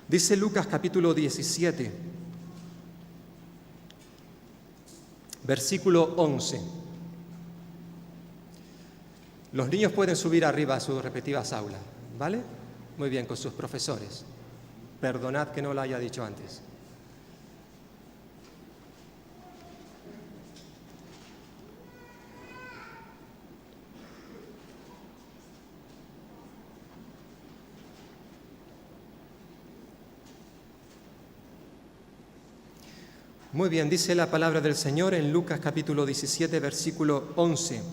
Dice Lucas capítulo 17, versículo 11. Los niños pueden subir arriba a sus respectivas aulas, ¿vale? Muy bien, con sus profesores. Perdonad que no lo haya dicho antes. Muy bien, dice la palabra del Señor en Lucas capítulo 17, versículo 11.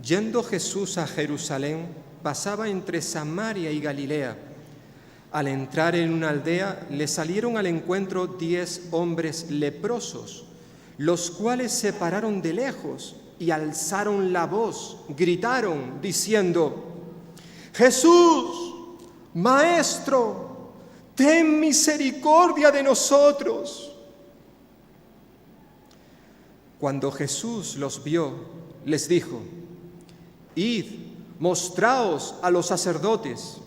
Yendo Jesús a Jerusalén, pasaba entre Samaria y Galilea. Al entrar en una aldea, le salieron al encuentro 10 hombres leprosos, los cuales se pararon de lejos y alzaron la voz, gritaron, diciendo: Jesús, Maestro, ten misericordia de nosotros. Cuando Jesús los vio, les dijo: Id, mostraos a los sacerdotes.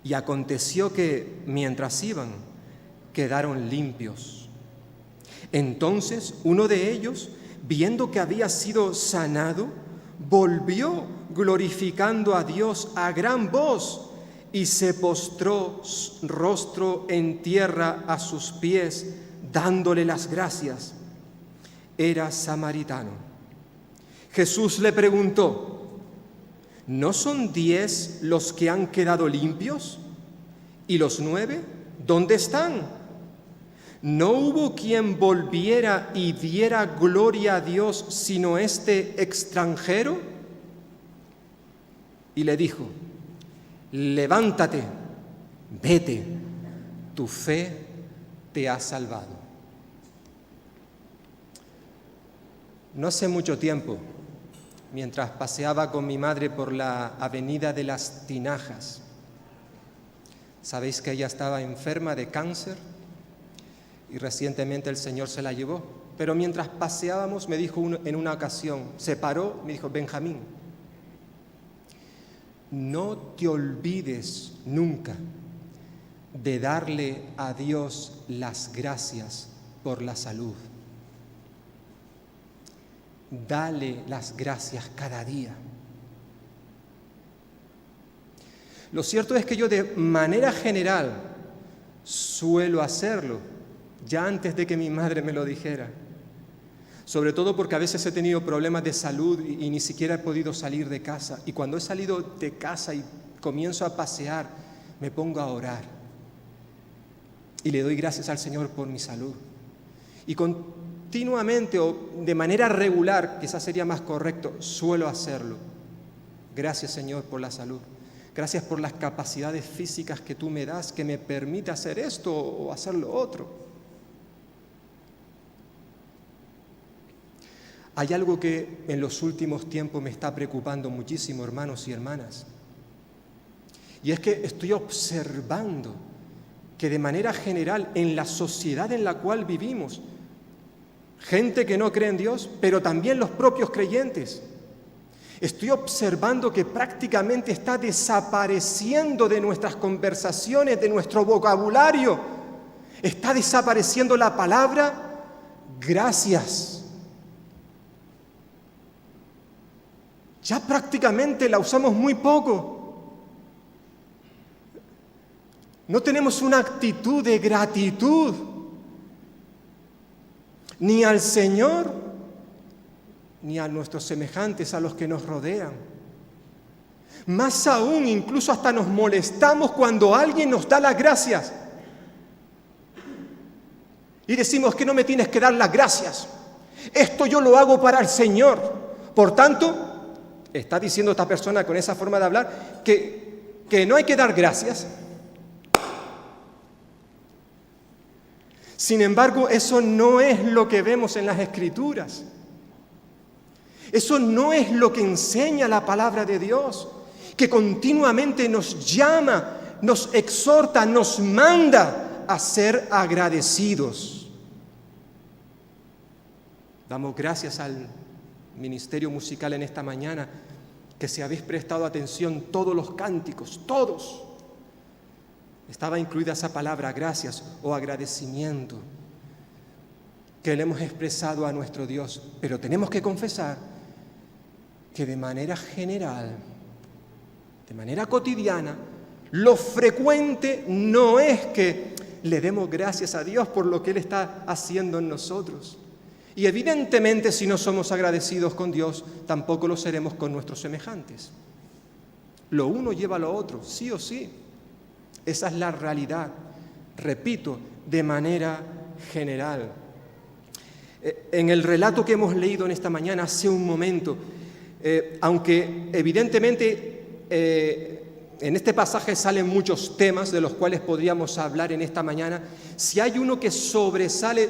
Y aconteció que, mientras iban, quedaron limpios. Entonces uno de ellos, viendo que había sido sanado, volvió glorificando a Dios a gran voz y se postró rostro en tierra a sus pies, dándole las gracias. Era samaritano. Jesús le preguntó: ¿no son 10 los que han quedado limpios? ¿Y los 9 dónde están? ¿No hubo quien volviera y diera gloria a Dios sino este extranjero? Y le dijo: levántate, vete, tu fe te ha salvado. No hace mucho tiempo, mientras paseaba con mi madre por la avenida de las Tinajas, sabéis que ella estaba enferma de cáncer y recientemente el Señor se la llevó. Pero mientras paseábamos me dijo en una ocasión, se paró, me dijo: Benjamín, no te olvides nunca de darle a Dios las gracias por la salud. Dale las gracias cada día. Lo cierto es que yo de manera general suelo hacerlo, ya antes de que mi madre me lo dijera. Sobre todo porque a veces he tenido problemas de salud y ni siquiera he podido salir de casa. Y cuando he salido de casa y comienzo a pasear, me pongo a orar. Y le doy gracias al Señor por mi salud. Y continuamente o de manera regular, quizás sería más correcto, suelo hacerlo. Gracias, Señor, por la salud. Gracias por las capacidades físicas que tú me das, que me permite hacer esto o hacer lo otro. Hay algo que en los últimos tiempos me está preocupando muchísimo, hermanos y hermanas. Y es que estoy observando que de manera general en la sociedad en la cual vivimos, gente que no cree en Dios, pero también los propios creyentes, estoy observando que prácticamente está desapareciendo de nuestras conversaciones, de nuestro vocabulario, está desapareciendo la palabra gracias. Ya prácticamente la usamos muy poco. No tenemos una actitud de gratitud ni al Señor, ni a nuestros semejantes, a los que nos rodean. Más aún, incluso hasta nos molestamos cuando alguien nos da las gracias. Y decimos que no me tienes que dar las gracias. Esto yo lo hago para el Señor. Por tanto, está diciendo esta persona con esa forma de hablar que no hay que dar gracias. Sin embargo, eso no es lo que vemos en las Escrituras. Eso no es lo que enseña la palabra de Dios, que continuamente nos llama, nos exhorta, nos manda a ser agradecidos. Damos gracias al ministerio musical en esta mañana, que si habéis prestado atención, todos los cánticos, todos, estaba incluida esa palabra gracias o agradecimiento que le hemos expresado a nuestro Dios. Pero tenemos que confesar que de manera general, de manera cotidiana, lo frecuente no es que le demos gracias a Dios por lo que Él está haciendo en nosotros. Y evidentemente, si no somos agradecidos con Dios, tampoco lo seremos con nuestros semejantes. Lo uno lleva a lo otro, sí o sí. Esa es la realidad. Repito, de manera general. En el relato que hemos leído en esta mañana, hace un momento, aunque evidentemente en este pasaje salen muchos temas de los cuales podríamos hablar en esta mañana, si hay uno que sobresale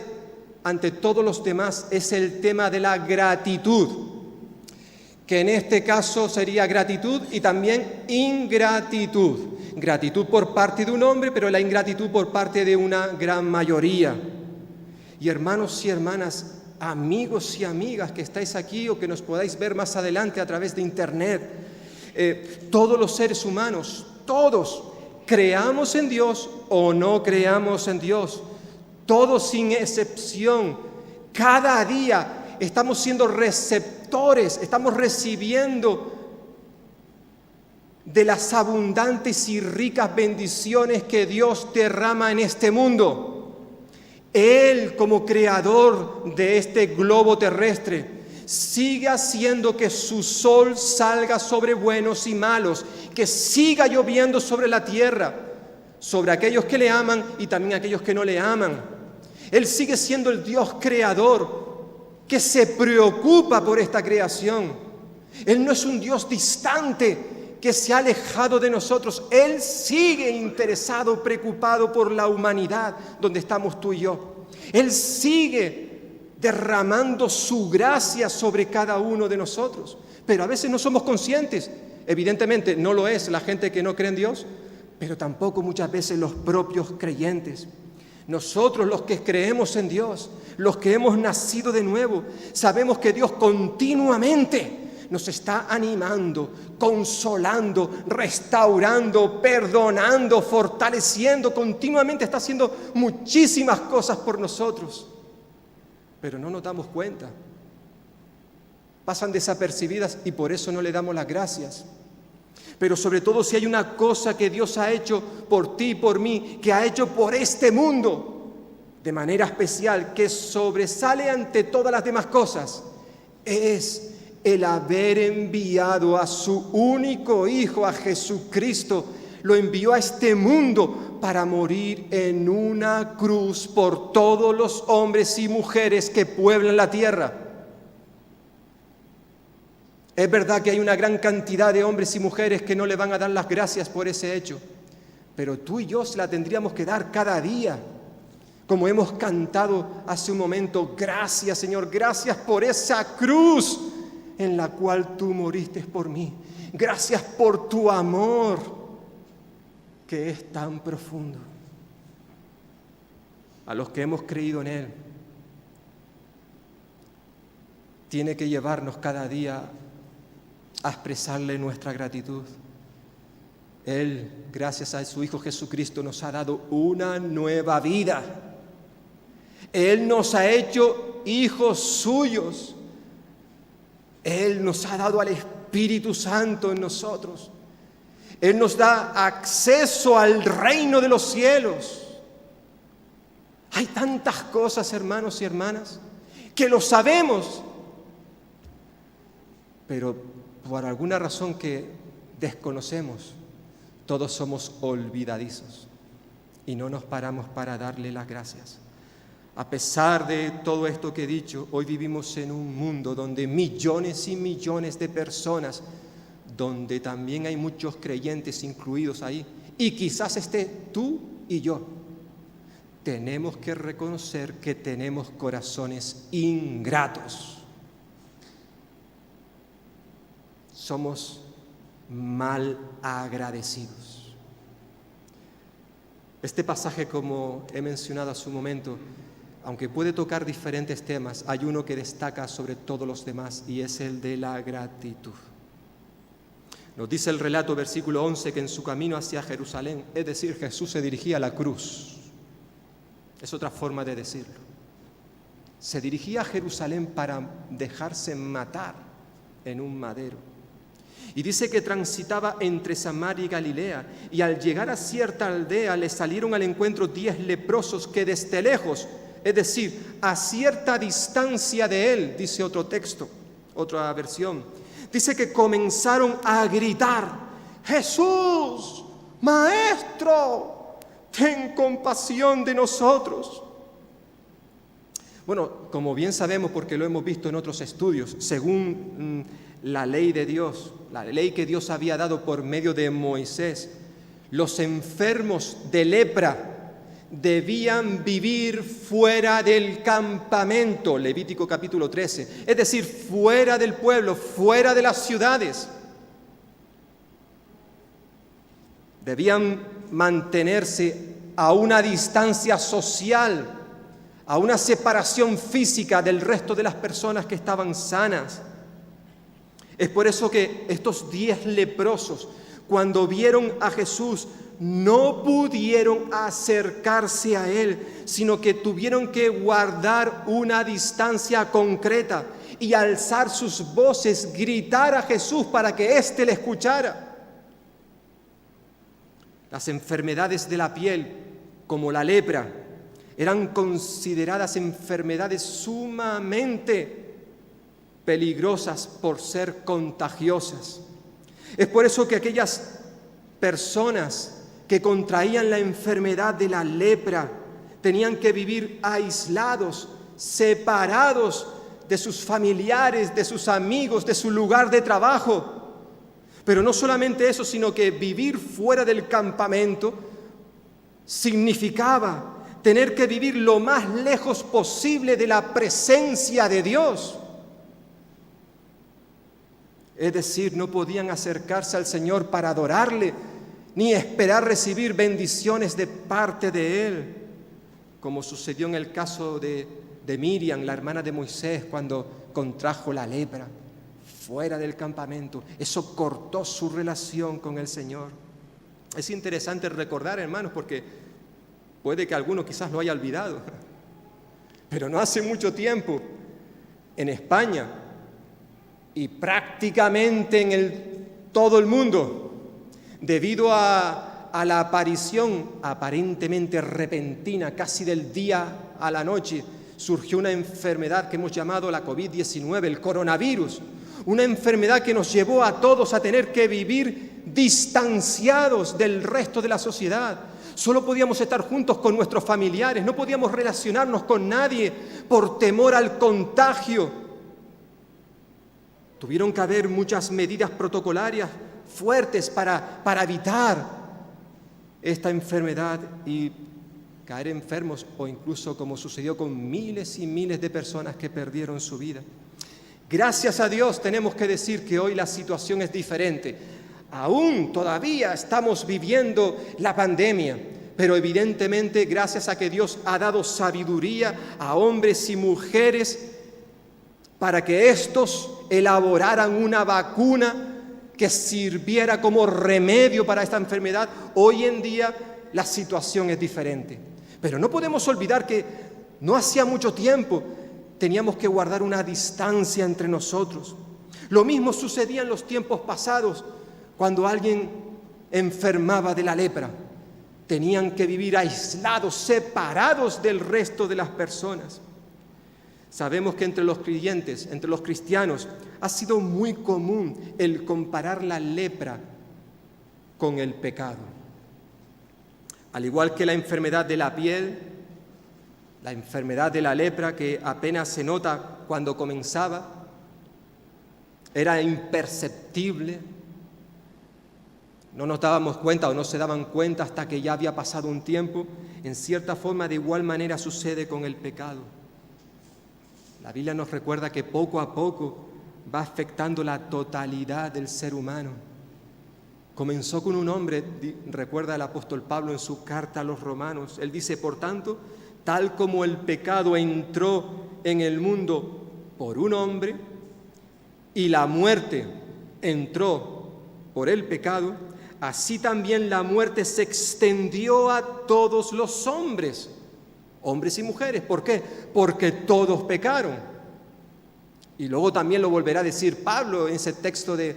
ante todos los demás es el tema de la gratitud, que en este caso sería gratitud y también ingratitud. Gratitud por parte de un hombre, pero la ingratitud por parte de una gran mayoría. Y hermanos y hermanas, amigos y amigas que estáis aquí o que nos podáis ver más adelante a través de internet, todos los seres humanos, todos, creamos en Dios o no creamos en Dios, todos sin excepción, cada día estamos siendo receptores, estamos recibiendo de las abundantes y ricas bendiciones que Dios derrama en este mundo. Él, como creador de este globo terrestre, sigue haciendo que su sol salga sobre buenos y malos, que siga lloviendo sobre la tierra, sobre aquellos que le aman y también aquellos que no le aman. Él sigue siendo el Dios creador que se preocupa por esta creación. Él no es un Dios distante que se ha alejado de nosotros. Él sigue interesado, preocupado por la humanidad donde estamos tú y yo. Él sigue derramando su gracia sobre cada uno de nosotros. Pero a veces no somos conscientes. Evidentemente no lo es la gente que no cree en Dios, pero tampoco muchas veces los propios creyentes. Nosotros, los que creemos en Dios, los que hemos nacido de nuevo, sabemos que Dios continuamente nos está animando, consolando, restaurando, perdonando, fortaleciendo, continuamente está haciendo muchísimas cosas por nosotros. Pero no nos damos cuenta. Pasan desapercibidas y por eso no le damos las gracias. Pero sobre todo si hay una cosa que Dios ha hecho por ti y por mí, que ha hecho por este mundo, de manera especial, que sobresale ante todas las demás cosas, es el haber enviado a su único Hijo, a Jesucristo. Lo envió a este mundo para morir en una cruz por todos los hombres y mujeres que pueblan la tierra. Es verdad que hay una gran cantidad de hombres y mujeres que no le van a dar las gracias por ese hecho, pero tú y yo se la tendríamos que dar cada día. Como hemos cantado hace un momento, gracias Señor, gracias por esa cruz en la cual tú moriste por mí. Gracias por tu amor, que es tan profundo. A los que hemos creído en Él, tiene que llevarnos cada día a expresarle nuestra gratitud. Él, gracias a su Hijo Jesucristo, nos ha dado una nueva vida. Él nos ha hecho hijos suyos. Él nos ha dado al Espíritu Santo en nosotros. Él nos da acceso al reino de los cielos. Hay tantas cosas, hermanos y hermanas, que lo sabemos, pero por alguna razón que desconocemos, todos somos olvidadizos y no nos paramos para darle las gracias. A pesar de todo esto que he dicho, hoy vivimos en un mundo donde millones y millones de personas, donde también hay muchos creyentes incluidos ahí, y quizás esté tú y yo, tenemos que reconocer que tenemos corazones ingratos. Somos mal agradecidos. Este pasaje, como he mencionado hace un momento, aunque puede tocar diferentes temas, hay uno que destaca sobre todos los demás y es el de la gratitud. Nos dice el relato, versículo 11, que en su camino hacia Jerusalén, es decir, Jesús se dirigía a la cruz. Es otra forma de decirlo. Se dirigía a Jerusalén para dejarse matar en un madero. Y dice que transitaba entre Samaria y Galilea, y al llegar a cierta aldea le salieron al encuentro 10 leprosos que desde lejos, es decir, a cierta distancia de él, dice otro texto, otra versión, dice que comenzaron a gritar: Jesús, Maestro, ten compasión de nosotros. Bueno, como bien sabemos, porque lo hemos visto en otros estudios, según la ley de Dios, la ley que Dios había dado por medio de Moisés, los enfermos de lepra debían vivir fuera del campamento, Levítico capítulo 13, es decir, fuera del pueblo, fuera de las ciudades. Debían mantenerse a una distancia social, a una separación física del resto de las personas que estaban sanas. Es por eso que estos 10 leprosos, cuando vieron a Jesús, no pudieron acercarse a Él, sino que tuvieron que guardar una distancia concreta y alzar sus voces, gritar a Jesús para que éste le escuchara. Las enfermedades de la piel, como la lepra, eran consideradas enfermedades sumamente peligrosas por ser contagiosas. Es por eso que aquellas personas que contraían la enfermedad de la lepra tenían que vivir aislados, separados de sus familiares, de sus amigos, de su lugar de trabajo. Pero no solamente eso, sino que vivir fuera del campamento significaba tener que vivir lo más lejos posible de la presencia de Dios. Es decir, no podían acercarse al Señor para adorarle, ni esperar recibir bendiciones de parte de Él, como sucedió en el caso de Miriam, la hermana de Moisés, cuando contrajo la lepra fuera del campamento. Eso cortó su relación con el Señor. Es interesante recordar, hermanos, porque puede que alguno quizás lo haya olvidado, pero no hace mucho tiempo, en España y prácticamente en todo el mundo, debido a la aparición aparentemente repentina, casi del día a la noche, surgió una enfermedad que hemos llamado la COVID-19, el coronavirus, una enfermedad que nos llevó a todos a tener que vivir distanciados del resto de la sociedad. Solo podíamos estar juntos con nuestros familiares, no podíamos relacionarnos con nadie por temor al contagio. Tuvieron que haber muchas medidas protocolarias fuertes para evitar esta enfermedad y caer enfermos, o incluso como sucedió con miles y miles de personas que perdieron su vida. Gracias a Dios tenemos que decir que hoy la situación es diferente. Aún todavía estamos viviendo la pandemia, pero evidentemente gracias a que Dios ha dado sabiduría a hombres y mujeres para que éstos elaboraran una vacuna que sirviera como remedio para esta enfermedad, hoy en día la situación es diferente. Pero no podemos olvidar que no hacía mucho tiempo teníamos que guardar una distancia entre nosotros. Lo mismo sucedía en los tiempos pasados, cuando alguien enfermaba de la lepra. Tenían que vivir aislados, separados del resto de las personas. Sabemos que entre los creyentes, entre los cristianos, ha sido muy común el comparar la lepra con el pecado. Al igual que la enfermedad de la piel, la enfermedad de la lepra, que apenas se nota cuando comenzaba, era imperceptible, no nos dábamos cuenta o no se daban cuenta hasta que ya había pasado un tiempo. En cierta forma, de igual manera sucede con el pecado. La Biblia nos recuerda que poco a poco va afectando la totalidad del ser humano. Comenzó con un hombre, recuerda el apóstol Pablo en su carta a los Romanos. Él dice, por tanto, tal como el pecado entró en el mundo por un hombre y la muerte entró por el pecado, así también la muerte se extendió a todos los hombres, hombres y mujeres. ¿Por qué? Porque todos pecaron. Y luego también lo volverá a decir Pablo en ese texto de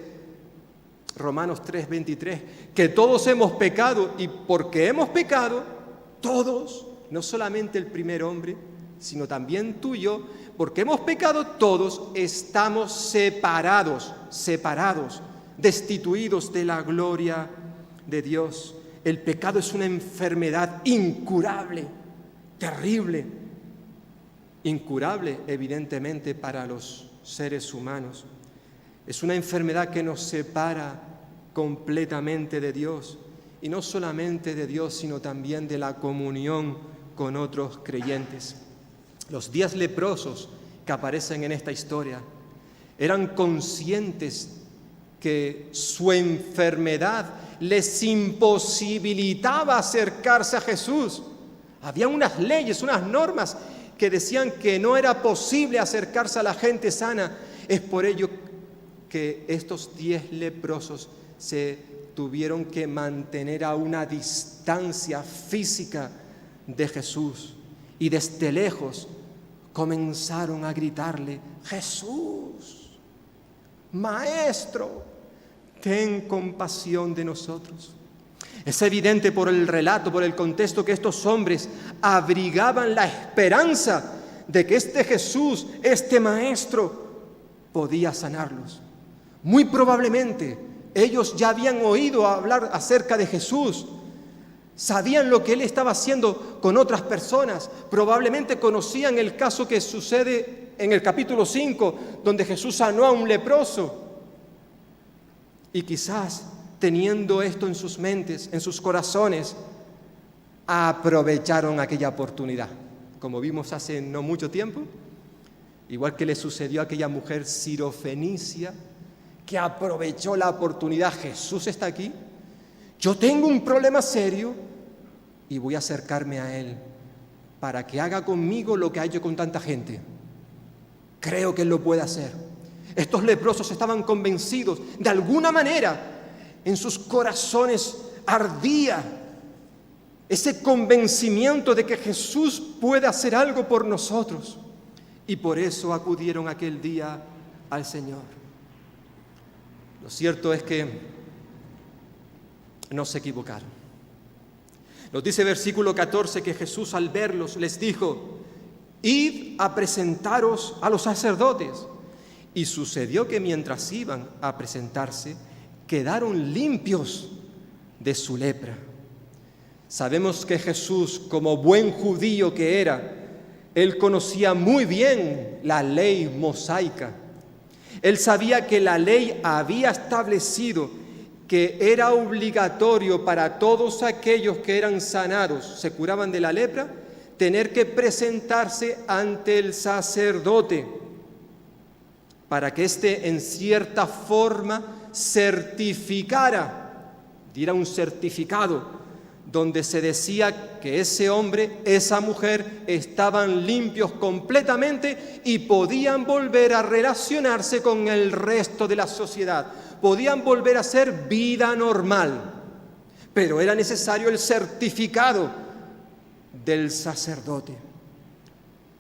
Romanos 3:23, que todos hemos pecado, y porque hemos pecado, todos, no solamente el primer hombre, sino también tú y yo, porque hemos pecado todos, estamos separados, destituidos de la gloria de Dios. El pecado es una enfermedad incurable, terrible, incurable evidentemente para los seres humanos. Es una enfermedad que nos separa completamente de Dios, y no solamente de Dios, sino también de la comunión con otros creyentes. Los 10 leprosos que aparecen en esta historia eran conscientes que su enfermedad les imposibilitaba acercarse a Jesús. Había unas leyes, unas normas que decían que no era posible acercarse a la gente sana. Es por ello que estos 10 leprosos se tuvieron que mantener a una distancia física de Jesús, y desde lejos comenzaron a gritarle: Jesús, Maestro, ten compasión de nosotros. Es evidente por el relato, por el contexto, que estos hombres abrigaban la esperanza de que este Jesús, este Maestro, podía sanarlos. Muy probablemente ellos ya habían oído hablar acerca de Jesús, sabían lo que Él estaba haciendo con otras personas, probablemente conocían el caso que sucede en el capítulo 5, donde Jesús sanó a un leproso. Y quizás, teniendo esto en sus mentes, en sus corazones, aprovecharon aquella oportunidad, como vimos hace no mucho tiempo, igual que le sucedió a aquella mujer sirofenicia, que aprovechó la oportunidad. Jesús está aquí, yo tengo un problema serio y voy a acercarme a Él para que haga conmigo lo que ha hecho con tanta gente. Creo que Él lo puede hacer. Estos leprosos estaban convencidos, de alguna manera, en sus corazones ardía ese convencimiento de que Jesús puede hacer algo por nosotros, y por eso acudieron aquel día al Señor. Lo cierto es que no se equivocaron. Nos dice versículo 14 que Jesús, al verlos, les dijo: id a presentaros a los sacerdotes. Y sucedió que mientras iban a presentarse, quedaron limpios de su lepra. Sabemos que Jesús, como buen judío que era, Él conocía muy bien la ley mosaica. Él sabía que la ley había establecido que era obligatorio para todos aquellos que eran sanados, se curaban de la lepra, tener que presentarse ante el sacerdote para que éste en cierta forma certificara, diera un certificado donde se decía que ese hombre, esa mujer, estaban limpios completamente y podían volver a relacionarse con el resto de la sociedad, podían volver a hacer vida normal, pero era necesario el certificado del sacerdote.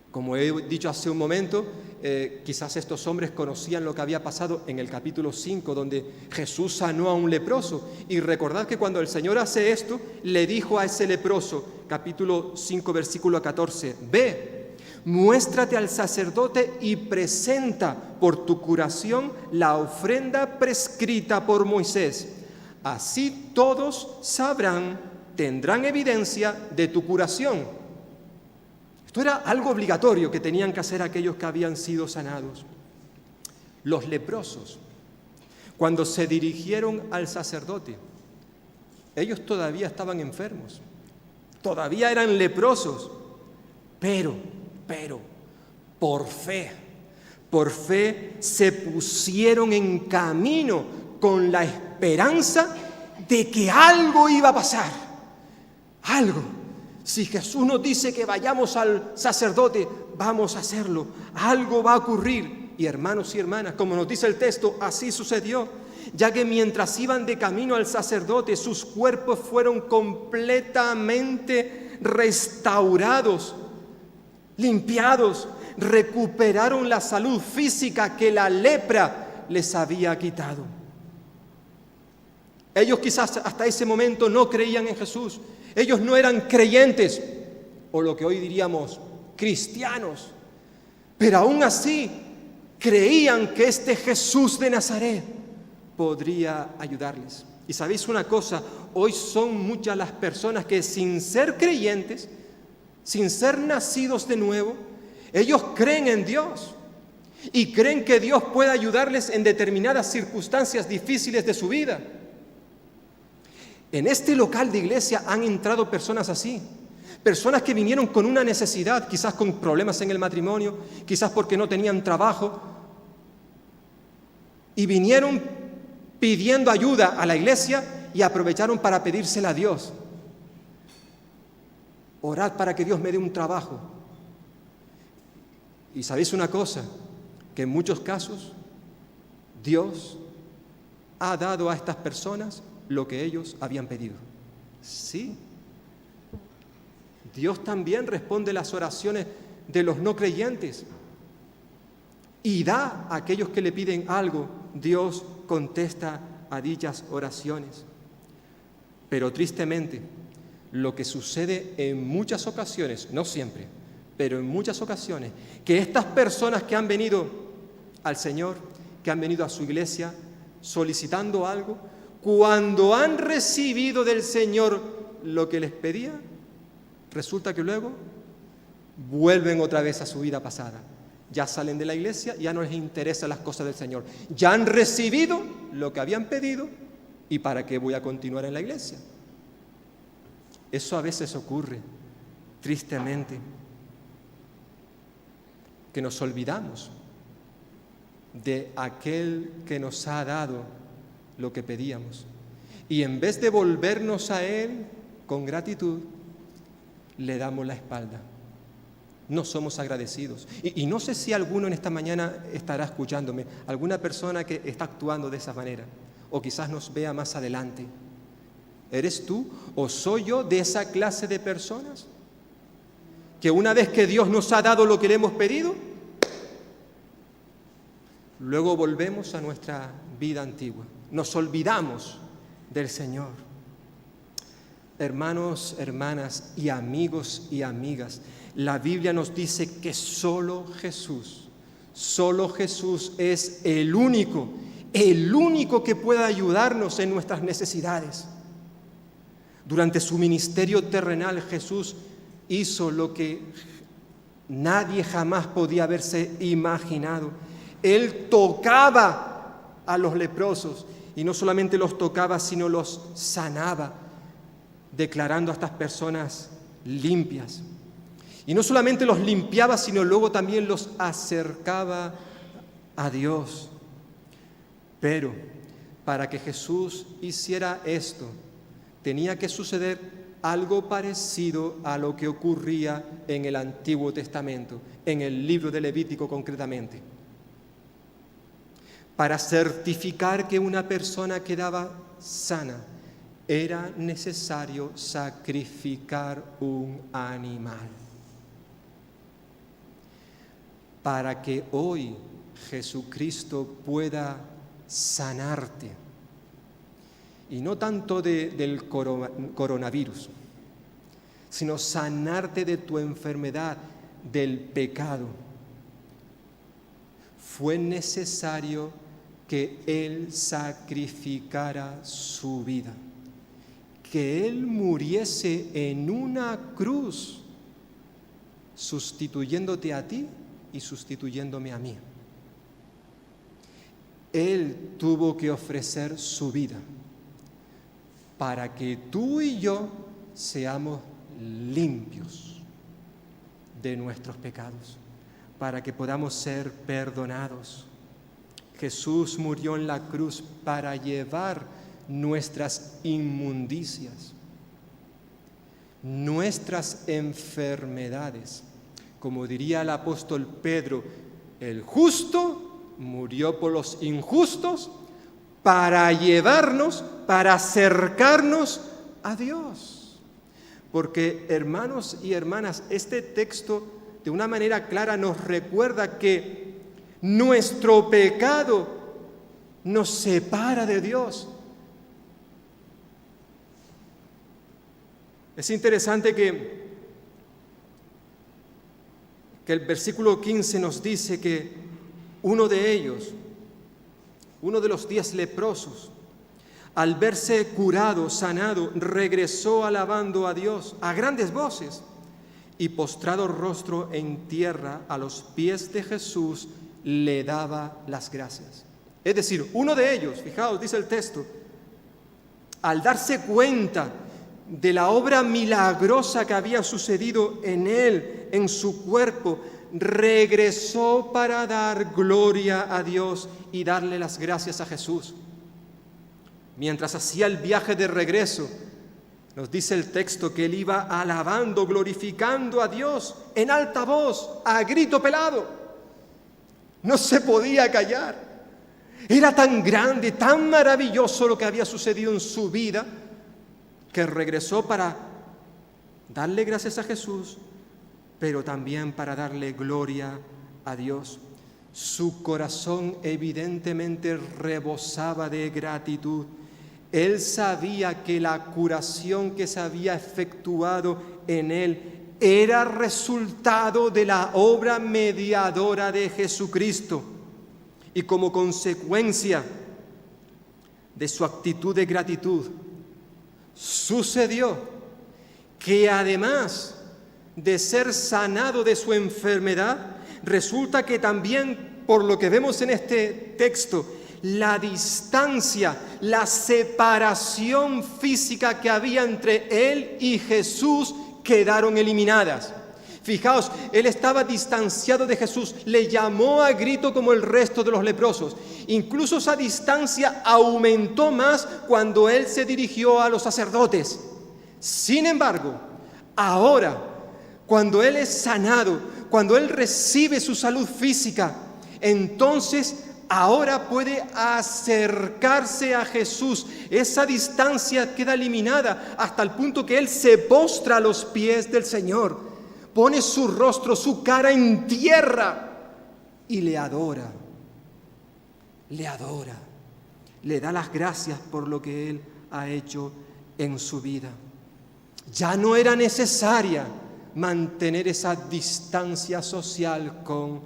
Como he dicho hace un momento, quizás estos hombres conocían lo que había pasado en el capítulo 5, donde Jesús sanó a un leproso. Y recordad que cuando el Señor hace esto, le dijo a ese leproso, capítulo 5, versículo 14, ve, muéstrate al sacerdote y presenta por tu curación la ofrenda prescrita por Moisés. Así todos sabrán, tendrán evidencia de tu curación. Esto era algo obligatorio que tenían que hacer aquellos que habían sido sanados. Los leprosos, cuando se dirigieron al sacerdote, ellos todavía estaban enfermos, todavía eran leprosos, pero, por fe se pusieron en camino con la esperanza de que algo iba a pasar, algo. Si Jesús nos dice que vayamos al sacerdote, vamos a hacerlo. Algo va a ocurrir. Y hermanos y hermanas, como nos dice el texto, así sucedió. ya que mientras iban de camino al sacerdote, sus cuerpos fueron completamente restaurados, limpiados, recuperaron la salud física que la lepra les había quitado. Ellos quizás hasta ese momento no creían en Jesús. Ellos no eran creyentes, o lo que hoy diríamos cristianos, pero aún así creían que este Jesús de Nazaret podría ayudarles. Y sabéis una cosa, hoy son muchas las personas que sin ser creyentes, sin ser nacidos de nuevo, ellos creen en Dios y creen que Dios puede ayudarles en determinadas circunstancias difíciles de su vida. En este local de iglesia han entrado personas así, personas que vinieron con una necesidad, quizás con problemas en el matrimonio, quizás porque no tenían trabajo, y vinieron pidiendo ayuda a la iglesia y aprovecharon para pedírsela a Dios. Orad para que Dios me dé un trabajo. Y sabéis una cosa, que en muchos casos Dios ha dado a estas personas lo que ellos habían pedido. Sí. Dios también responde las oraciones de los no creyentes y da a aquellos que le piden algo. Dios contesta a dichas oraciones. Pero tristemente, lo que sucede en muchas ocasiones, no siempre, pero en muchas ocasiones, que estas personas que han venido al Señor, que han venido a su iglesia solicitando algo, cuando han recibido del Señor lo que les pedía, resulta que luego vuelven otra vez a su vida pasada. Ya salen de la iglesia, ya no les interesan las cosas del Señor. Ya han recibido lo que habían pedido, ¿y para qué voy a continuar en la iglesia? Eso a veces ocurre, tristemente, que nos olvidamos de aquel que nos ha dado lo que pedíamos. Y en vez de volvernos a Él con gratitud, le damos la espalda. No somos agradecidos. Y no sé si alguno en esta mañana estará escuchándome, alguna persona que está actuando de esa manera, o quizás nos vea más adelante. ¿Eres tú o soy yo de esa clase de personas que una vez que Dios nos ha dado lo que le hemos pedido, luego volvemos a nuestra vida antigua? Nos olvidamos del Señor. Hermanos, hermanas y amigos y amigas, la Biblia nos dice que solo Jesús es el único que puede ayudarnos en nuestras necesidades. Durante su ministerio terrenal, Jesús hizo lo que nadie jamás podía haberse imaginado. Él tocaba a los leprosos, y no solamente los tocaba, sino los sanaba, declarando a estas personas limpias. Y no solamente los limpiaba, sino luego también los acercaba a Dios. Pero para que Jesús hiciera esto, tenía que suceder algo parecido a lo que ocurría en el Antiguo Testamento, en el libro de Levítico concretamente. Para certificar que una persona quedaba sana, era necesario sacrificar un animal. Para que hoy Jesucristo pueda sanarte, y no tanto del coronavirus, sino sanarte de tu enfermedad, del pecado, fue necesario que Él sacrificara su vida, que Él muriese en una cruz, sustituyéndote a ti y sustituyéndome a mí. Él tuvo que ofrecer su vida para que tú y yo seamos limpios de nuestros pecados, para que podamos ser perdonados. Jesús murió en la cruz para llevar nuestras inmundicias, nuestras enfermedades. Como diría el apóstol Pedro, el justo murió por los injustos para llevarnos, para acercarnos a Dios. Porque, hermanos y hermanas, este texto de una manera clara nos recuerda que nuestro pecado nos separa de Dios. Es interesante que el versículo 15 nos dice que uno de ellos, uno de los 10 leprosos, al verse curado, sanado, regresó alabando a Dios a grandes voces y postrado rostro en tierra a los pies de Jesús le daba las gracias. Es decir, uno de ellos, fijaos, dice el texto, al darse cuenta de la obra milagrosa que había sucedido en él, en su cuerpo, regresó para dar gloria a Dios y darle las gracias a Jesús. Mientras hacía el viaje de regreso, nos dice el texto que él iba alabando, glorificando a Dios en alta voz, a grito pelado. No se podía callar. Era tan grande, tan maravilloso lo que había sucedido en su vida, que regresó para darle gracias a Jesús, pero también para darle gloria a Dios. Su corazón evidentemente rebosaba de gratitud. Él sabía que la curación que se había efectuado en él era resultado de la obra mediadora de Jesucristo. Y como consecuencia de su actitud de gratitud, sucedió que además de ser sanado de su enfermedad, resulta que también, por lo que vemos en este texto, la distancia, la separación física que había entre él y Jesús quedaron eliminadas. Fijaos, él estaba distanciado de Jesús, le llamó a grito como el resto de los leprosos. Incluso esa distancia aumentó más cuando él se dirigió a los sacerdotes. Sin embargo, ahora, cuando él es sanado, cuando él recibe su salud física, entonces ahora puede acercarse a Jesús. Esa distancia queda eliminada hasta el punto que él se postra a los pies del Señor. Pone su rostro, su cara en tierra y le adora. Le da las gracias por lo que él ha hecho en su vida. Ya no era necesaria mantener esa distancia social con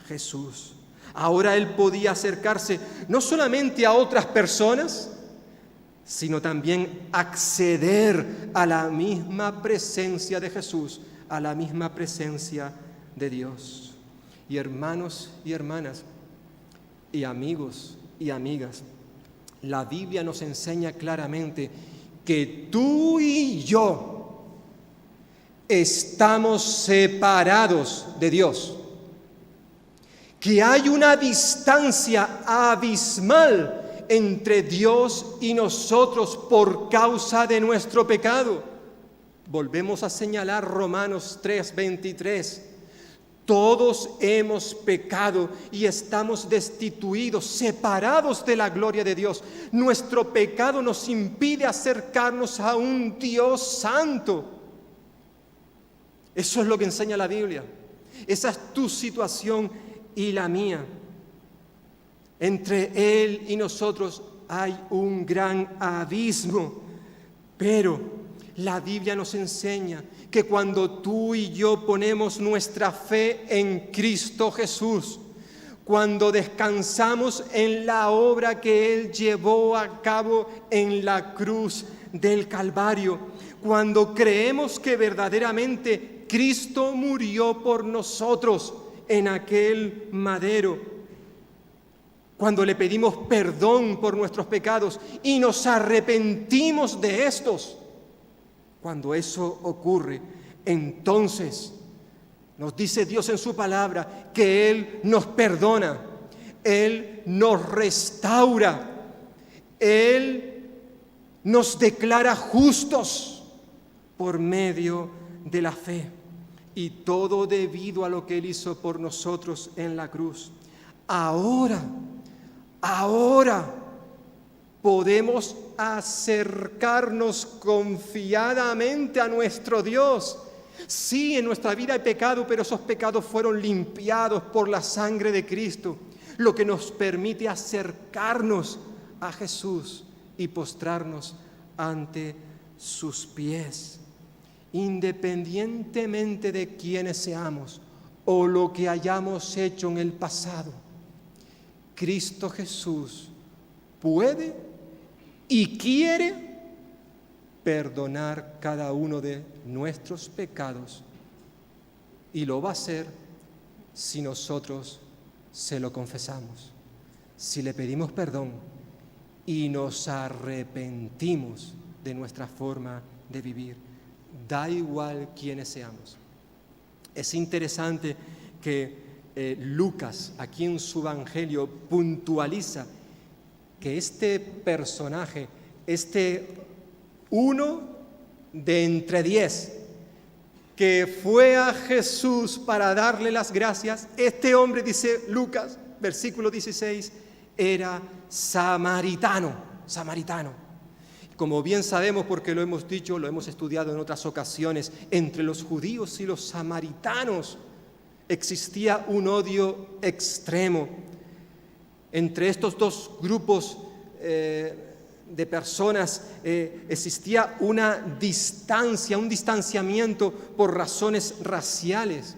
Jesús. Ahora él podía acercarse no solamente a otras personas, sino también acceder a la misma presencia de Jesús, a la misma presencia de Dios. Y hermanos y hermanas, y amigos y amigas, la Biblia nos enseña claramente que tú y yo estamos separados de Dios, que hay una distancia abismal entre Dios y nosotros por causa de nuestro pecado. Volvemos a señalar Romanos 3:23. Todos hemos pecado y estamos destituidos, separados de la gloria de Dios. Nuestro pecado nos impide acercarnos a un Dios santo. Eso es lo que enseña la Biblia. Esa es tu situación y la mía. Entre Él y nosotros hay un gran abismo, pero la Biblia nos enseña que cuando tú y yo ponemos nuestra fe en Cristo Jesús, cuando descansamos en la obra que Él llevó a cabo en la cruz del Calvario, cuando creemos que verdaderamente Cristo murió por nosotros en aquel madero, cuando le pedimos perdón por nuestros pecados y nos arrepentimos de estos, cuando eso ocurre, entonces nos dice Dios en su palabra que Él nos perdona, Él nos restaura, Él nos declara justos por medio de la fe. Y todo debido a lo que Él hizo por nosotros en la cruz. Ahora, podemos acercarnos confiadamente a nuestro Dios. Sí, en nuestra vida hay pecado, pero esos pecados fueron limpiados por la sangre de Cristo, lo que nos permite acercarnos a Jesús y postrarnos ante sus pies. Independientemente de quiénes seamos o lo que hayamos hecho en el pasado, Cristo Jesús puede y quiere perdonar cada uno de nuestros pecados, y lo va a hacer si nosotros se lo confesamos, si le pedimos perdón y nos arrepentimos de nuestra forma de vivir. Da igual quiénes seamos. Es interesante que Lucas, aquí en su Evangelio, puntualiza que este personaje, este uno de entre 10, que fue a Jesús para darle las gracias, este hombre, dice Lucas, versículo 16, era samaritano. Como bien sabemos, porque lo hemos dicho, lo hemos estudiado en otras ocasiones, entre los judíos y los samaritanos existía un odio extremo. Entre estos dos grupos de personas existía una distancia, un distanciamiento por razones raciales.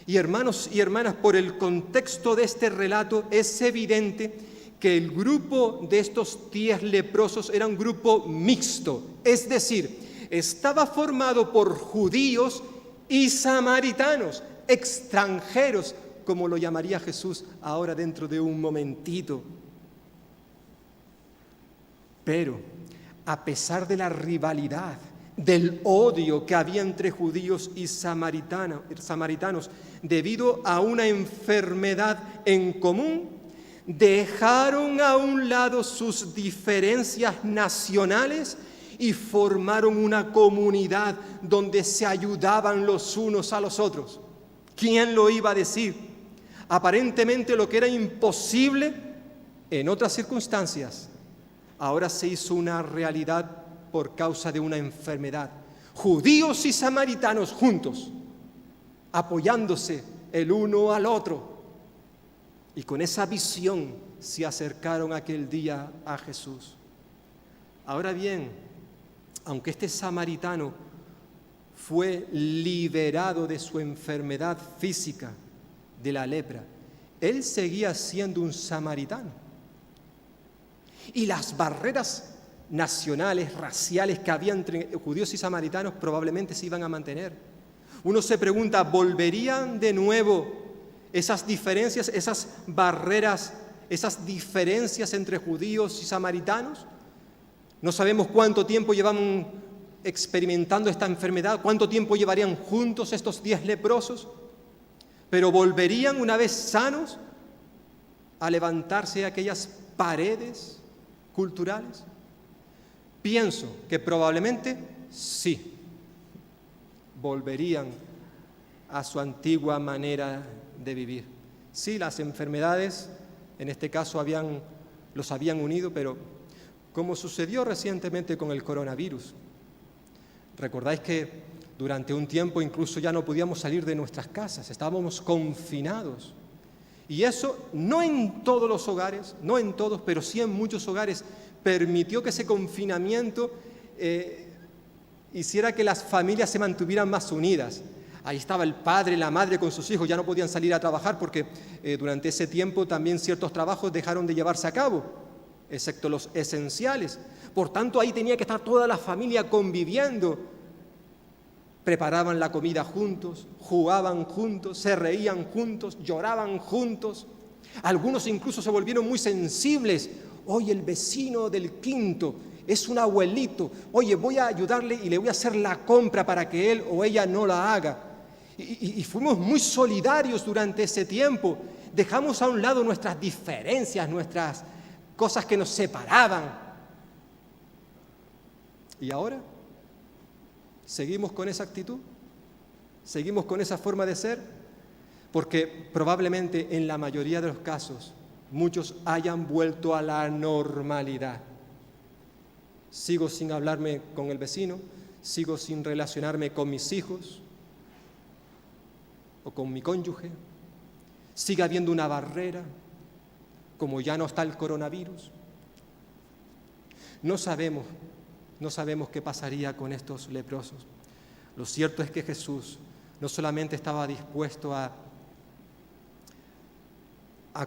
Y hermanos y hermanas, por el contexto de este relato es evidente que el grupo de estos 10 leprosos era un grupo mixto, es decir, estaba formado por judíos y samaritanos, extranjeros, como lo llamaría Jesús ahora dentro de un momentito. Pero, a pesar de la rivalidad, del odio que había entre judíos y samaritanos, debido a una enfermedad en común, dejaron a un lado sus diferencias nacionales y formaron una comunidad donde se ayudaban los unos a los otros. ¿Quién lo iba a decir? Aparentemente lo que era imposible en otras circunstancias, ahora se hizo una realidad por causa de una enfermedad. Judíos y samaritanos juntos, apoyándose el uno al otro. Y con esa visión se acercaron aquel día a Jesús. Ahora bien, aunque este samaritano fue liberado de su enfermedad física, de la lepra, él seguía siendo un samaritano. Y las barreras nacionales, raciales que había entre judíos y samaritanos probablemente se iban a mantener. Uno se pregunta, ¿volverían de nuevo esas diferencias, esas barreras, esas diferencias entre judíos y samaritanos? No sabemos cuánto tiempo llevan experimentando esta enfermedad, cuánto tiempo llevarían juntos estos 10 leprosos, pero volverían una vez sanos a levantarse aquellas paredes culturales. Pienso que probablemente sí, volverían a su antigua manera de vivir. Sí, las enfermedades en este caso los habían unido, pero como sucedió recientemente con el coronavirus, recordáis que durante un tiempo incluso ya no podíamos salir de nuestras casas, estábamos confinados. Y eso no en todos los hogares, no en todos, pero sí en muchos hogares, permitió que ese confinamiento hiciera que las familias se mantuvieran más unidas. Ahí estaba el padre, la madre con sus hijos, ya no podían salir a trabajar porque durante ese tiempo también ciertos trabajos dejaron de llevarse a cabo, excepto los esenciales. Por tanto, ahí tenía que estar toda la familia conviviendo. Preparaban la comida juntos, jugaban juntos, se reían juntos, lloraban juntos. Algunos incluso se volvieron muy sensibles. Oye, el vecino del quinto es un abuelito. Oye, voy a ayudarle y le voy a hacer la compra para que él o ella no la haga. Y fuimos muy solidarios durante ese tiempo. Dejamos a un lado nuestras diferencias, nuestras cosas que nos separaban. ¿Y ahora? ¿Seguimos con esa actitud? ¿Seguimos con esa forma de ser? Porque probablemente en la mayoría de los casos muchos hayan vuelto a la normalidad. sigo sin hablarme con el vecino, sigo sin relacionarme con mis hijos o con mi cónyuge, sigue habiendo una barrera, como ya no está el coronavirus. No sabemos qué pasaría con estos leprosos. Lo cierto es que Jesús no solamente estaba dispuesto a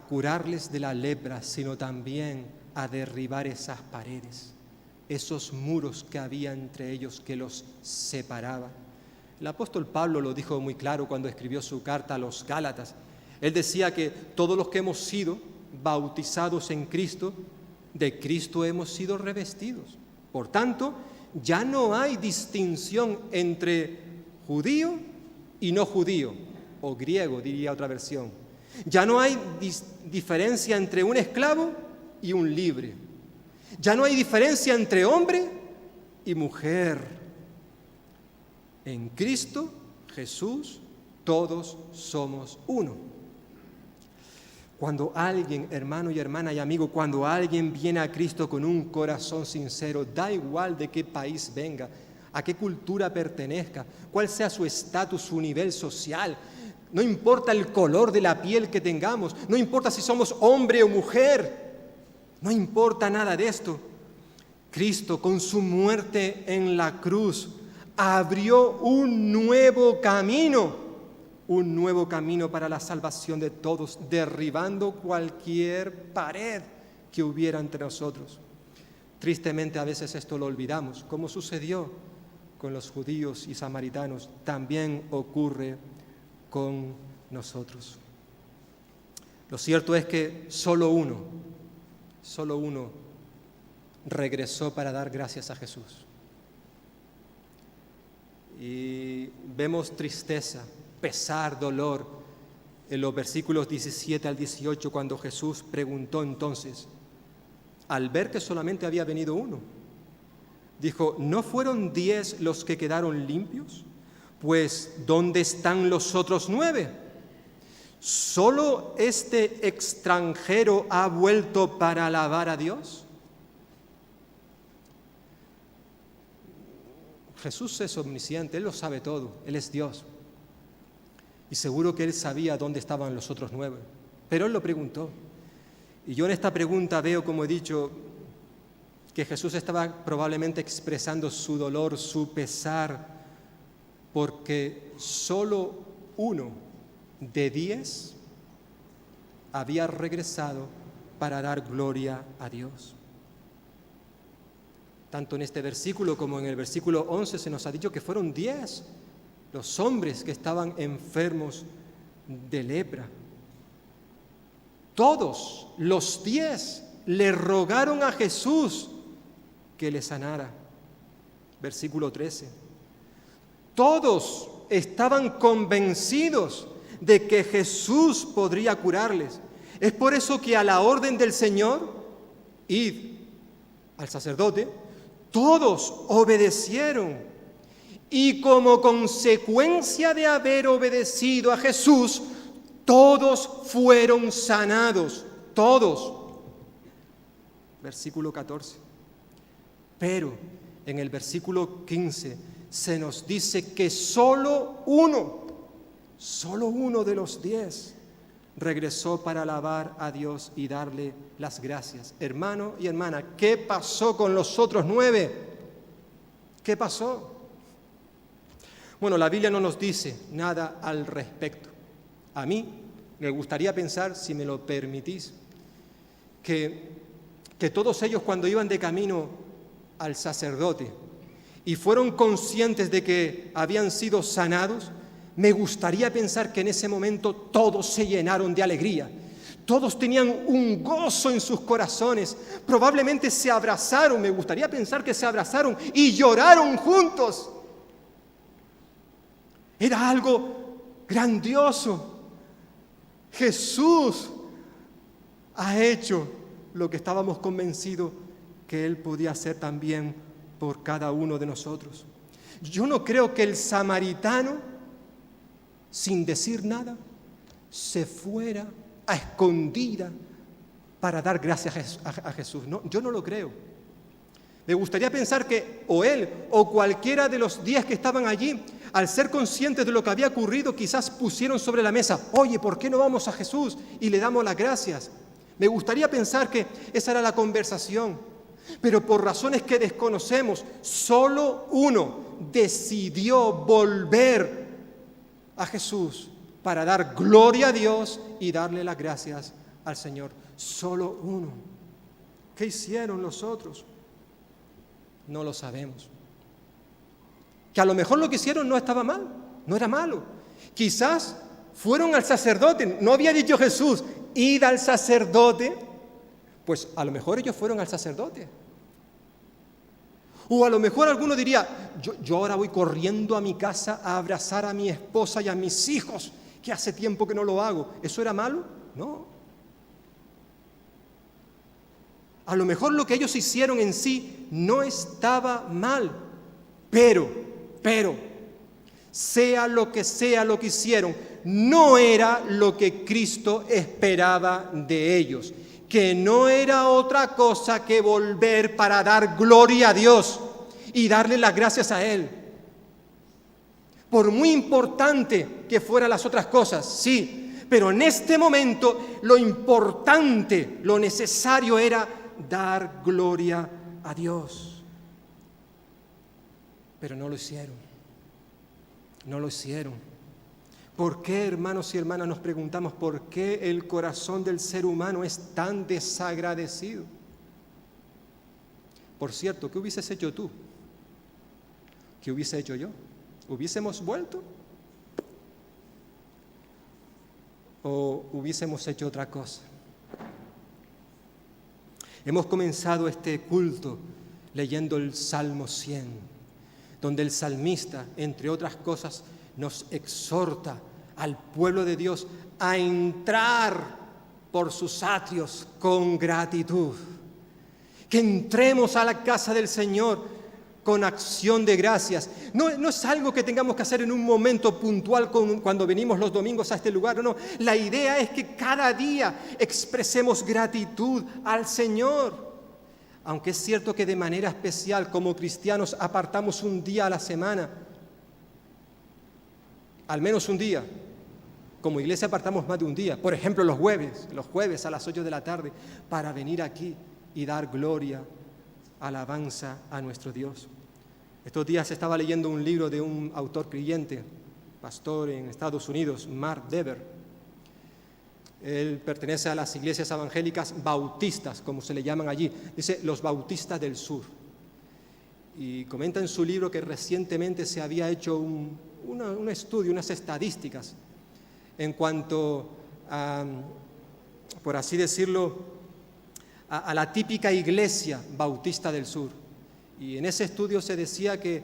curarles de la lepra, sino también a derribar esas paredes, esos muros que había entre ellos que los separaban. El apóstol Pablo lo dijo muy claro cuando escribió su carta a los Gálatas. Él decía que todos los que hemos sido bautizados en Cristo, de Cristo hemos sido revestidos. Por tanto, ya no hay distinción entre judío y no judío, o griego, diría otra versión. Ya no hay diferencia entre un esclavo y un libre. Ya no hay diferencia entre hombre y mujer. En Cristo Jesús todos somos uno. Cuando alguien, hermano y hermana y amigo, cuando alguien viene a Cristo con un corazón sincero, da igual de qué país venga, a qué cultura pertenezca, cuál sea su estatus, su nivel social, no importa el color de la piel que tengamos, no importa si somos hombre o mujer, no importa nada de esto. Cristo, con su muerte en la cruz, abrió un nuevo camino para la salvación de todos, derribando cualquier pared que hubiera entre nosotros. Tristemente a veces esto lo olvidamos, como sucedió con los judíos y samaritanos, también ocurre con nosotros. Lo cierto es que solo uno regresó para dar gracias a Jesús. Y vemos tristeza, pesar, dolor en los versículos 17 al 18, cuando Jesús preguntó entonces, al ver que solamente había venido uno, dijo, ¿no fueron 10 los que quedaron limpios? Pues, ¿dónde están los otros 9? ¿Solo este extranjero ha vuelto para alabar a Dios? Jesús es omnisciente, Él lo sabe todo, Él es Dios. Y seguro que Él sabía dónde estaban los otros 9, pero Él lo preguntó. Y yo en esta pregunta veo, como he dicho, que Jesús estaba probablemente expresando su dolor, su pesar, porque solo uno de 10 había regresado para dar gloria a Dios. Tanto en este versículo como en el versículo 11 se nos ha dicho que fueron 10 los hombres que estaban enfermos de lepra. Todos los 10 le rogaron a Jesús que le sanara. Versículo 13. Todos estaban convencidos de que Jesús podría curarles. Es por eso que a la orden del Señor, id al sacerdote, todos obedecieron. Y como consecuencia de haber obedecido a Jesús, todos fueron sanados, todos. Versículo 14. Pero en el versículo 15 se nos dice que solo uno de los 10 regresó para alabar a Dios y darle las gracias. Hermano y hermana, ¿qué pasó con los otros 9? ¿Qué pasó? Bueno, la Biblia no nos dice nada al respecto. A mí me gustaría pensar, si me lo permitís, que todos ellos cuando iban de camino al sacerdote y fueron conscientes de que habían sido sanados, me gustaría pensar que en ese momento todos se llenaron de alegría. Todos tenían un gozo en sus corazones. Probablemente se abrazaron, me gustaría pensar que se abrazaron y lloraron juntos. Era algo grandioso. Jesús ha hecho lo que estábamos convencidos que Él podía hacer también por cada uno de nosotros. Yo no creo que el samaritano, sin decir nada, se fuera a escondida para dar gracias a Jesús. No, yo no lo creo. Me gustaría pensar que o él o cualquiera de los 10 que estaban allí, al ser conscientes de lo que había ocurrido, quizás pusieron sobre la mesa: oye, ¿por qué no vamos a Jesús y le damos las gracias? Me gustaría pensar que esa era la conversación, pero por razones que desconocemos, solo uno decidió volver a Jesús para dar gloria a Dios y darle las gracias al Señor. Solo uno. ¿Qué hicieron los otros? No lo sabemos. Que a lo mejor lo que hicieron no estaba mal, no era malo. Quizás fueron al sacerdote. No había dicho Jesús: id al sacerdote. Pues a lo mejor ellos fueron al sacerdote. O a lo mejor alguno diría: yo ahora voy corriendo a mi casa a abrazar a mi esposa y a mis hijos, que hace tiempo que no lo hago. ¿Eso era malo? No. A lo mejor lo que ellos hicieron en sí no estaba mal, pero, sea lo que hicieron, no era lo que Cristo esperaba de ellos, que no era otra cosa que volver para dar gloria a Dios y darle las gracias a Él. Por muy importante que fueran las otras cosas, sí, pero en este momento lo importante, lo necesario era dar gloria a Dios. Pero no lo hicieron. No lo hicieron. ¿Por qué, hermanos y hermanas, nos preguntamos por qué el corazón del ser humano es tan desagradecido? Por cierto, ¿qué hubieses hecho tú? ¿Qué hubiese hecho yo? ¿Hubiésemos vuelto? ¿O hubiésemos hecho otra cosa? Hemos comenzado este culto leyendo el Salmo 100, donde el salmista, entre otras cosas, nos exhorta al pueblo de Dios a entrar por sus atrios con gratitud. Que entremos a la casa del Señor con acción de gracias. No es algo que tengamos que hacer en un momento puntual cuando venimos los domingos a este lugar. No, la idea es que cada día expresemos gratitud al Señor. Aunque es cierto que de manera especial como cristianos apartamos un día a la semana, al menos un día. Como iglesia apartamos más de un día. Por ejemplo, los jueves a las 8 de la tarde, para venir aquí y dar gloria, alabanza a nuestro Dios. Estos días estaba leyendo un libro de un autor creyente, pastor en Estados Unidos, Mark Dever. Él pertenece a las iglesias evangélicas bautistas, como se le llaman allí. Dice, los bautistas del sur. Y comenta en su libro que recientemente se había hecho un estudio, unas estadísticas, en cuanto a, por así decirlo, a la típica iglesia bautista del sur. Y en ese estudio se decía que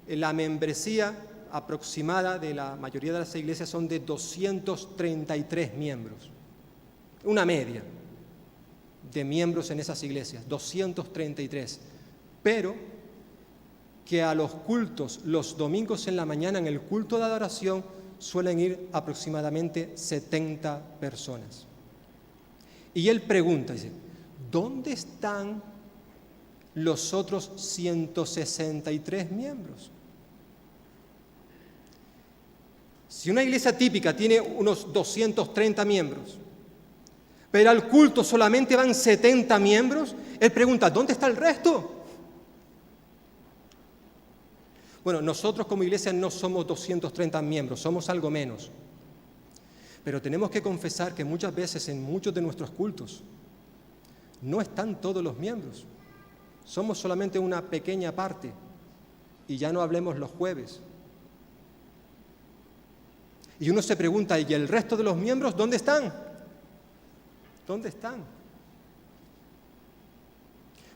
la membresía aproximada de la mayoría de las iglesias son de 233 miembros. Una media de miembros en esas iglesias, 233. Pero que a los cultos, los domingos en la mañana, en el culto de adoración, suelen ir aproximadamente 70 personas. Y él pregunta, dice, ¿dónde están los otros 163 miembros? Si una iglesia típica tiene unos 230 miembros, pero al culto solamente van 70 miembros, él pregunta, ¿dónde está el resto? Bueno, nosotros como iglesia no somos 230 miembros, somos algo menos. Pero tenemos que confesar que muchas veces en muchos de nuestros cultos no están todos los miembros. Somos solamente una pequeña parte, y ya no hablemos los jueves. Y uno se pregunta, ¿y el resto de los miembros dónde están? ¿Dónde están?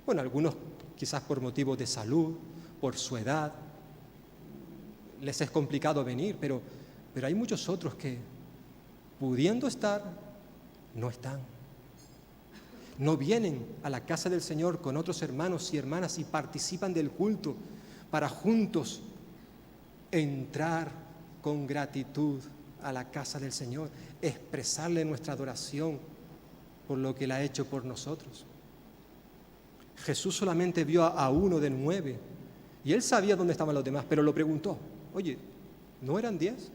Bueno, algunos quizás por motivos de salud, por su edad, les es complicado venir, pero hay muchos otros que, pudiendo estar, no están. No vienen a la casa del Señor con otros hermanos y hermanas y participan del culto para juntos entrar con gratitud a la casa del Señor, expresarle nuestra adoración por lo que Él ha hecho por nosotros. Jesús solamente vio a uno de 9 y él sabía dónde estaban los demás, pero lo preguntó, oye, ¿no eran 10?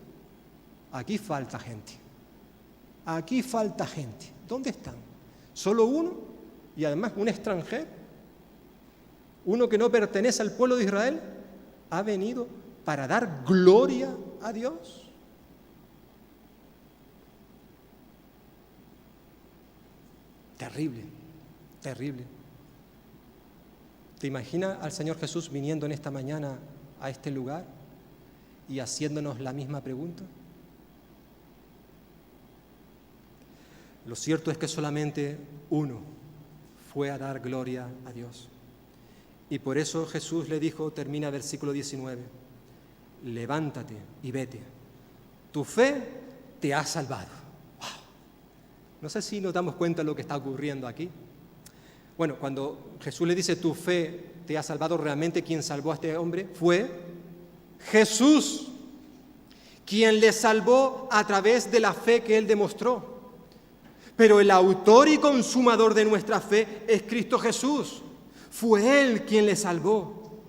Aquí falta gente, aquí falta gente, ¿dónde están? ¿Solo uno? Y además un extranjero, uno que no pertenece al pueblo de Israel, ha venido para dar gloria a Dios. Terrible, terrible. ¿Te imaginas al Señor Jesús viniendo en esta mañana a este lugar y haciéndonos la misma pregunta? Lo cierto es que solamente uno fue a dar gloria a Dios. Y por eso Jesús le dijo, termina versículo 19, levántate y vete, tu fe te ha salvado. No sé si nos damos cuenta de lo que está ocurriendo aquí. Bueno, cuando Jesús le dice tu fe te ha salvado, realmente quien salvó a este hombre fue Jesús, quien le salvó a través de la fe que él demostró. Pero el autor y consumador de nuestra fe es Cristo Jesús. Fue Él quien le salvó.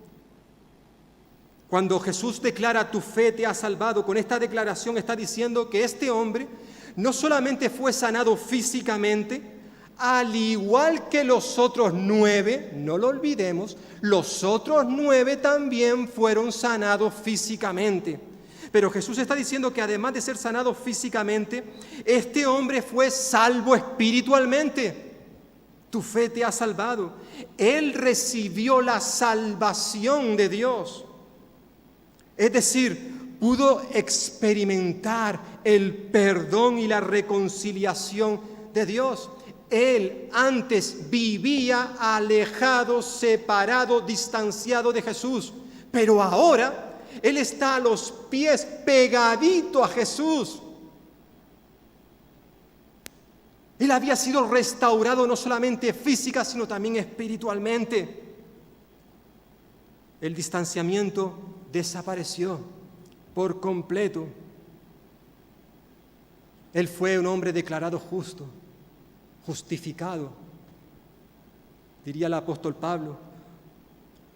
Cuando Jesús declara tu fe te ha salvado, con esta declaración está diciendo que este hombre no solamente fue sanado físicamente, al igual que los otros 9, no lo olvidemos, los otros 9 también fueron sanados físicamente. Pero Jesús está diciendo que además de ser sanado físicamente, este hombre fue salvo espiritualmente. Tu fe te ha salvado. Él recibió la salvación de Dios. Es decir, pudo experimentar el perdón y la reconciliación de Dios. Él antes vivía alejado, separado, distanciado de Jesús, pero ahora Él está a los pies, pegadito a Jesús. Él había sido restaurado no solamente física, sino también espiritualmente. El distanciamiento desapareció por completo. Él fue un hombre declarado justo, justificado. Diría el apóstol Pablo,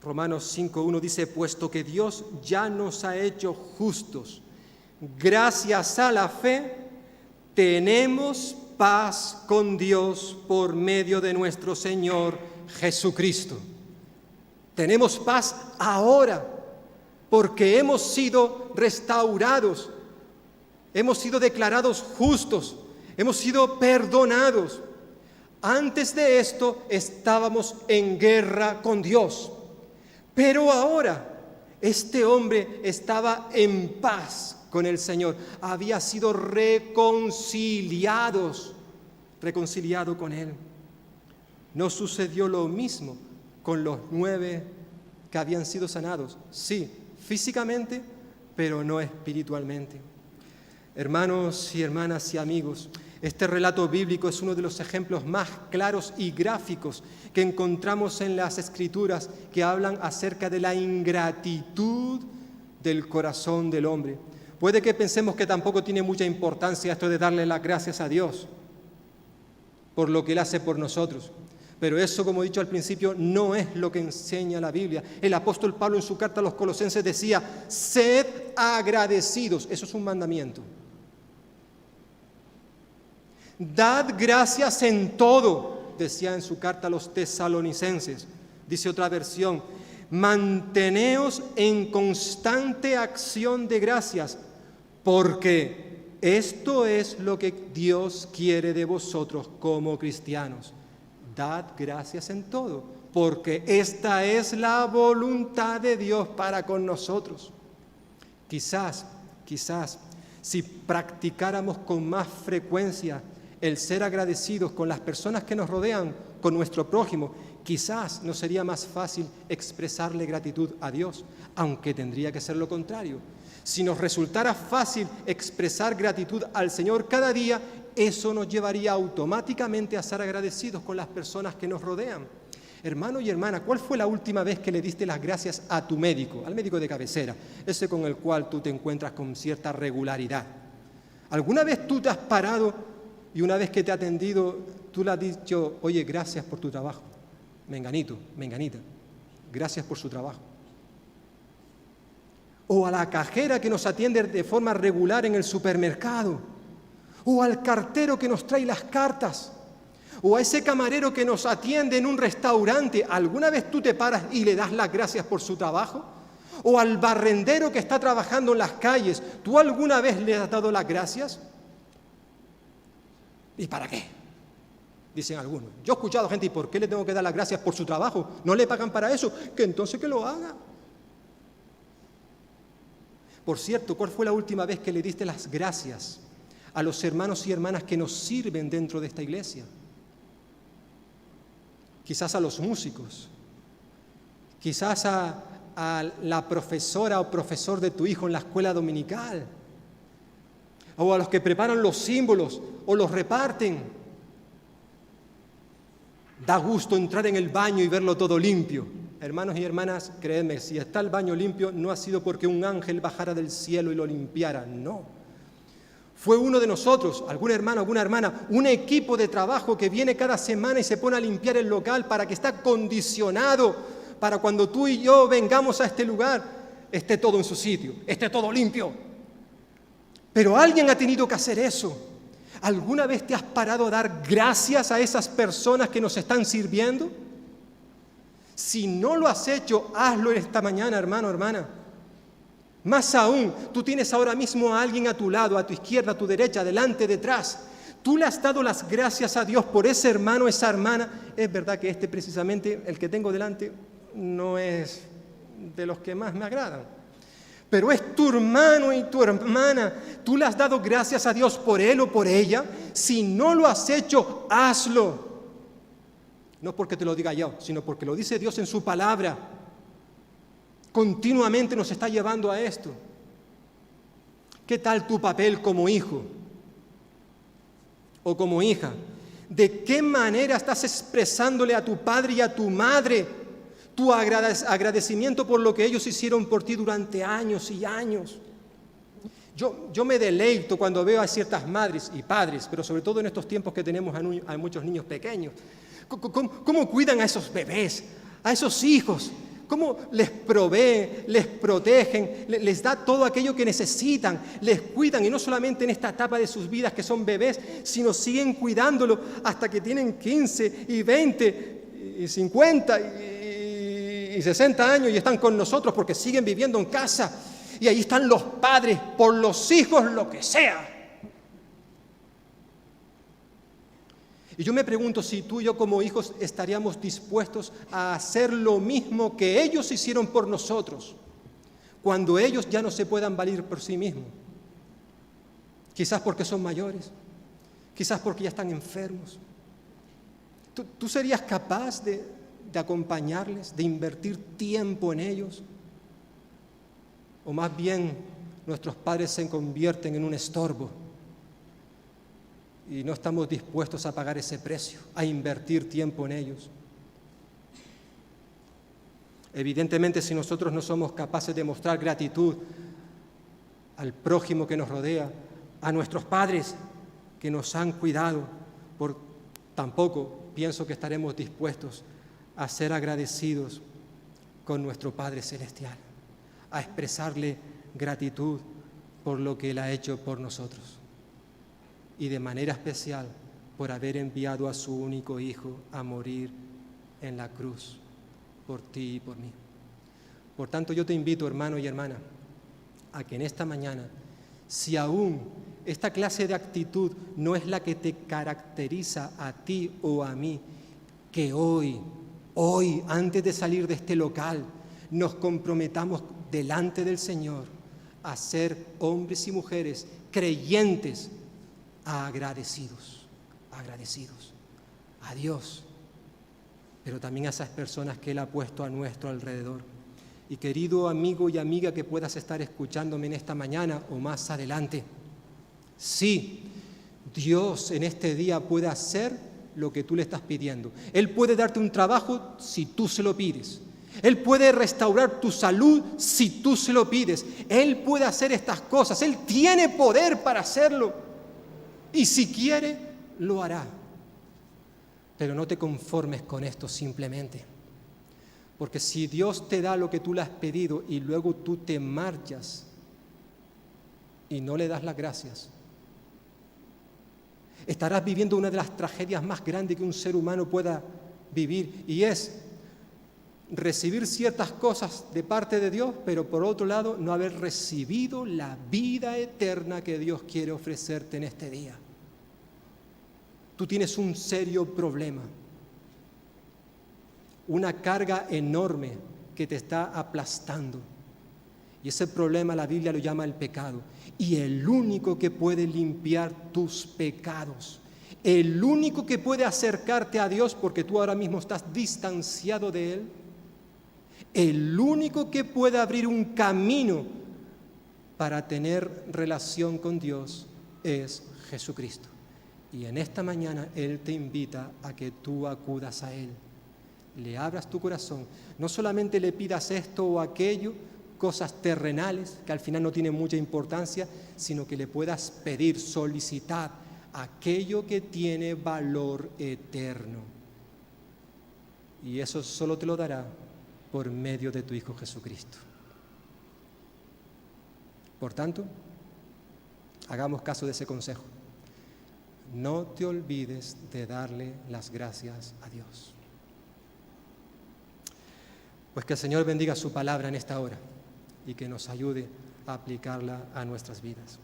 Romanos 5:1 dice, puesto que Dios ya nos ha hecho justos, gracias a la fe, tenemos paz con Dios por medio de nuestro Señor Jesucristo. Tenemos paz ahora, porque hemos sido restaurados, hemos sido declarados justos, hemos sido perdonados. Antes de esto estábamos en guerra con Dios, pero ahora este hombre estaba en paz con el Señor, había sido reconciliado con Él. ¿No sucedió lo mismo con los 9 que habían sido sanados? Sí, físicamente, pero no espiritualmente. Hermanos y hermanas y amigos, este relato bíblico es uno de los ejemplos más claros y gráficos que encontramos en las Escrituras que hablan acerca de la ingratitud del corazón del hombre. Puede que pensemos que tampoco tiene mucha importancia esto de darle las gracias a Dios por lo que Él hace por nosotros. Pero eso, como he dicho al principio, no es lo que enseña la Biblia. El apóstol Pablo en su carta a los Colosenses decía, sed agradecidos. Eso es un mandamiento. Dad gracias en todo, decía en su carta a los Tesalonicenses. Dice otra versión, manteneos en constante acción de gracias, porque esto es lo que Dios quiere de vosotros como cristianos. Dad gracias en todo, porque esta es la voluntad de Dios para con nosotros. Quizás, si practicáramos con más frecuencia el ser agradecidos con las personas que nos rodean, con nuestro prójimo, quizás nos sería más fácil expresarle gratitud a Dios, aunque tendría que ser lo contrario. Si nos resultara fácil expresar gratitud al Señor cada día, eso nos llevaría automáticamente a ser agradecidos con las personas que nos rodean. Hermano y hermana, ¿cuál fue la última vez que le diste las gracias a tu médico, al médico de cabecera, ese con el cual tú te encuentras con cierta regularidad? ¿Alguna vez tú te has parado y una vez que te ha atendido, tú le has dicho, oye, gracias por tu trabajo, menganito, menganita, gracias por su trabajo. O a la cajera que nos atiende de forma regular en el supermercado, o al cartero que nos trae las cartas, o a ese camarero que nos atiende en un restaurante. ¿Alguna vez tú te paras y le das las gracias por su trabajo? O al barrendero que está trabajando en las calles, ¿tú alguna vez le has dado las gracias? ¿Y para qué? Dicen algunos. Yo he escuchado gente, ¿y por qué le tengo que dar las gracias por su trabajo? ¿No le pagan para eso? Que entonces que lo haga. Por cierto, ¿cuál fue la última vez que le diste las gracias a los hermanos y hermanas que nos sirven dentro de esta iglesia? Quizás a los músicos, quizás a la profesora o profesor de tu hijo en la escuela dominical, o a los que preparan los símbolos o los reparten. Da gusto entrar en el baño y verlo todo limpio. Hermanos y hermanas, créanme, si está el baño limpio, no ha sido porque un ángel bajara del cielo y lo limpiara, no. Fue uno de nosotros, algún hermano, alguna hermana, un equipo de trabajo que viene cada semana y se pone a limpiar el local para que esté condicionado para cuando tú y yo vengamos a este lugar, esté todo en su sitio, esté todo limpio. Pero alguien ha tenido que hacer eso. ¿Alguna vez te has parado a dar gracias a esas personas que nos están sirviendo? Si no lo has hecho, hazlo esta mañana, hermano, hermana. Más aún, tú tienes ahora mismo a alguien a tu lado, a tu izquierda, a tu derecha, adelante, detrás. Tú le has dado las gracias a Dios por ese hermano, esa hermana. Es verdad que precisamente, el que tengo delante, no es de los que más me agradan. Pero es tu hermano y tu hermana. Tú le has dado gracias a Dios por él o por ella. Si no lo has hecho, hazlo. No porque te lo diga yo, sino porque lo dice Dios en su palabra. Continuamente nos está llevando a esto. ¿Qué tal tu papel como hijo o como hija? ¿De qué manera estás expresándole a tu padre y a tu madre tu agradecimiento por lo que ellos hicieron por ti durante años y años? Yo me deleito cuando veo a ciertas madres y padres, pero sobre todo en estos tiempos que tenemos a muchos niños pequeños, cómo cuidan a esos bebés, a esos hijos, cómo les proveen, les protegen, les da todo aquello que necesitan, les cuidan, y no solamente en esta etapa de sus vidas que son bebés, sino siguen cuidándolo hasta que tienen 15 y 20 y 50 y 60 años y están con nosotros porque siguen viviendo en casa. Y ahí están los padres, por los hijos, lo que sea. Y yo me pregunto si tú y yo como hijos estaríamos dispuestos a hacer lo mismo que ellos hicieron por nosotros, cuando ellos ya no se puedan valer por sí mismos. Quizás porque son mayores, quizás porque ya están enfermos. ¿Tú serías capaz de acompañarles, de invertir tiempo en ellos? ¿O más bien nuestros padres se convierten en un estorbo y no estamos dispuestos a pagar ese precio, a invertir tiempo en ellos? Evidentemente, si nosotros no somos capaces de mostrar gratitud al prójimo que nos rodea, a nuestros padres que nos han cuidado, tampoco pienso que estaremos dispuestos a ser agradecidos con nuestro Padre Celestial, a expresarle gratitud por lo que Él ha hecho por nosotros, y de manera especial por haber enviado a su único Hijo a morir en la cruz por ti y por mí. Por tanto, yo te invito, hermano y hermana, a que en esta mañana, si aún esta clase de actitud no es la que te caracteriza a ti o a mí, que hoy, antes de salir de este local, nos comprometamos delante del Señor a ser hombres y mujeres creyentes, agradecidos a Dios, pero también a esas personas que Él ha puesto a nuestro alrededor. Y querido amigo y amiga que puedas estar escuchándome en esta mañana o más adelante, sí, Dios en este día puede hacer lo que tú le estás pidiendo. Él puede darte un trabajo si tú se lo pides. Él puede restaurar tu salud si tú se lo pides. Él puede hacer estas cosas. Él tiene poder para hacerlo. Y si quiere, lo hará. Pero no te conformes con esto simplemente. Porque si Dios te da lo que tú le has pedido y luego tú te marchas y no le das las gracias, estarás viviendo una de las tragedias más grandes que un ser humano pueda vivir, y es recibir ciertas cosas de parte de Dios, pero por otro lado no haber recibido la vida eterna que Dios quiere ofrecerte en este día. Tú tienes un serio problema, una carga enorme que te está aplastando. Y ese problema la Biblia lo llama el pecado. Y el único que puede limpiar tus pecados, el único que puede acercarte a Dios, porque tú ahora mismo estás distanciado de Él, el único que puede abrir un camino para tener relación con Dios es Jesucristo. Y en esta mañana Él te invita a que tú acudas a Él, le abras tu corazón, no solamente le pidas esto o aquello, cosas terrenales que al final no tienen mucha importancia, sino que le puedas pedir, solicitar aquello que tiene valor eterno. Y eso solo te lo dará por medio de tu Hijo Jesucristo. Por tanto, hagamos caso de ese consejo. No te olvides de darle las gracias a Dios. Pues que el Señor bendiga su palabra en esta hora y que nos ayude a aplicarla a nuestras vidas.